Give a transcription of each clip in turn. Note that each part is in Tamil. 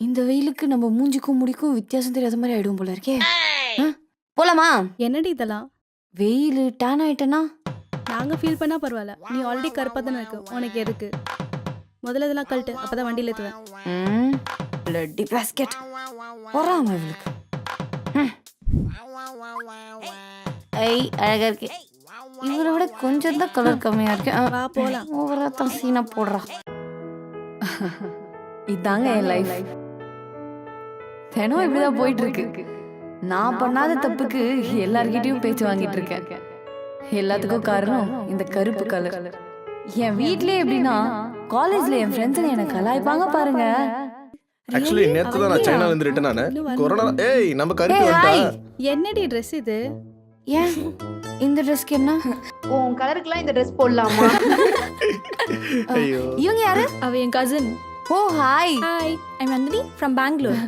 இந்த வெயிலுக்கு நம்ம மூஞ்சிக்கும் முடிக்கும் வித்தியாசம் தெரியாத மாதிரி ஆயிடும் போல இருக்கே. போலாமா? என்னடி இதெல்லாம்? வெயில் டேன் ஆயிட்டேனா? நாங்க ஃபீல் பண்ணா பரவாயில்ல. நீ ஆல்ரெடி கருப்பா தானே இருக்கு. உனக்கு எதுக்கு? முதல்ல இதெல்லாம் கழட்டு. அப்பதான் வண்டியில ஏத்துவேன். Bloody basket. போறாம இவளுக்கு. ஐ அழகா இருக்கு. இவரை விட கொஞ்சம் தான் கலர் கம்மியா இருக்கு. வா போலாம். ஓவரா தான் சீனா போடுறா. இதாங்க என் லைஃப். தினம் இப்படிதான் போயிட்டு இருக்கு. நான் பண்ணாத தப்புக்கு எல்லார்கிட்டயும் பேச்சு வாங்கிட்டு இருக்கேன். எல்லாத்துக்கும் காரணம் இந்த கருப்பு கலர். என் வீட்லயே எப்படின்னா காலேஜ்ல என் ஃப்ரெண்ட்ஸ் எனக்கு கலாய்ப்பாங்க பாருங்க. ஆக்சுவலி நேத்து தான் நான் சைனால இருந்து ரிட்டர்ன் ஆனேன். கொரோனா ஏய் நம்ம கருப்பு வந்துட்டா. என்னடி Dress இது? ஏன் இந்த ட்ரெஸ்க்கு என்ன? உன் கலருக்குலாம் இந்த Dress போடலாமா? ஐயோ இவங்க யாரு? அவ என் cousin. Oh hi. Hi, I'm Nandini from Bangalore.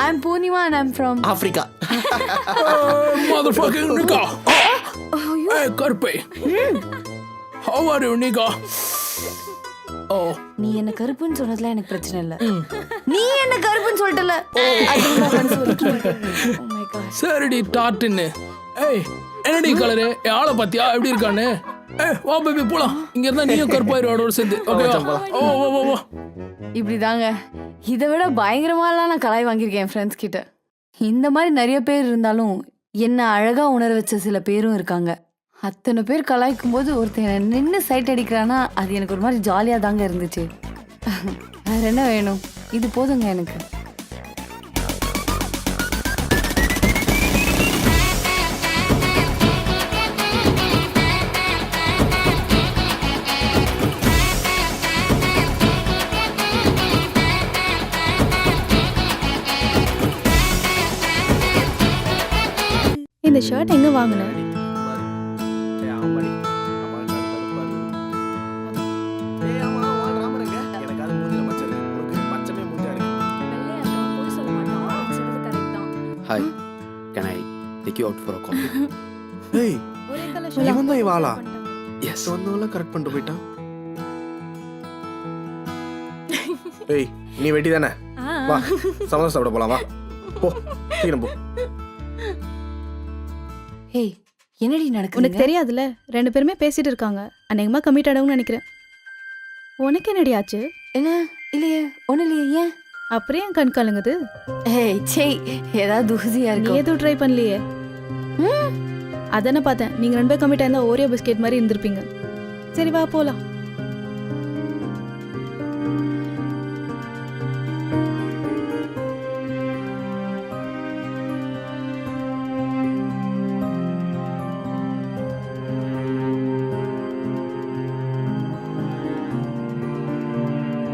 I'm Poonima and I'm from Africa. Motherfucking nigga. Hey, Karpe. How are you, nigga? Oh. நீ என்ன கருப்புன்னு சொன்னதுல எனக்கு பிரச்சனை இல்ல. நீ என்ன கருப்புன்னு சொல்லிட்டல. Oh my god. சரிடி டாட்டுன்னு. ஏய் என்னடி கலரு ஆளை பாத்தியா எப்படி இருக்கான்னு? ஏய் வா பேபி போலாம். இங்க இருந்தா நீயும் கருப்பாயிரோட சேர்ந்து. ஓகே ஓ ஓ ஓ. இப்படிதாங்க. இதை விட பயங்கரமாலாம் நான் கலாய் வாங்கியிருக்கேன் என் ஃப்ரெண்ட்ஸ் கிட்ட. இந்த மாதிரி நிறைய பேர் இருந்தாலும் என்ன அழகா உணர வச்ச சில பேரும் இருக்காங்க. அத்தனை பேர் கலாய்க்கும் போது ஒருத்தன் நின்று சைட் அடிக்கிறானா அது எனக்கு ஒரு மாதிரி ஜாலியா தாங்க இருந்துச்சு. வேற என்ன வேணும்? இது போதுங்க எனக்கு. இந்த ஷர்ட் எங்க வாங்குன? Hi, can I take you out for a coffee? ஏய் ஒரே கலர் இவன் தான் இவாளா? Yes. சொன்னவள கரெக்ட் பண்ணிட்டு போயிட்டான். ஏய் நீ வெட்டி தானே? வா சமோசா சாப்பிட போலாம் வா. போ சீக்கிரம் போ. ஹேய் என்னடி நடக்குது? உனக்கு தெரியாதுல்ல, 2 பேருமே பேசிட்டு இருக்காங்க. அநேகமா கமிட் ஆடவும்னு நினைக்கிறேன். உனக்கு என்னடி ஆச்சு? என்ன? இல்லையே ஒன்னும் இல்லையே. ஏன்? அப்புறம் ஏன் கண் கலங்குது? ஏய் சே ஏதாவது தூசியா நீ இருக்கு. எதுவும் ட்ரை பண்ணலையே. அதானே பார்த்தேன். நீங்க 2 பேரும் கமிட் ஆயிருந்தா ஓரியோ பிஸ்கெட் மாதிரி இருந்திருப்பீங்க. சரி வா போலாம்.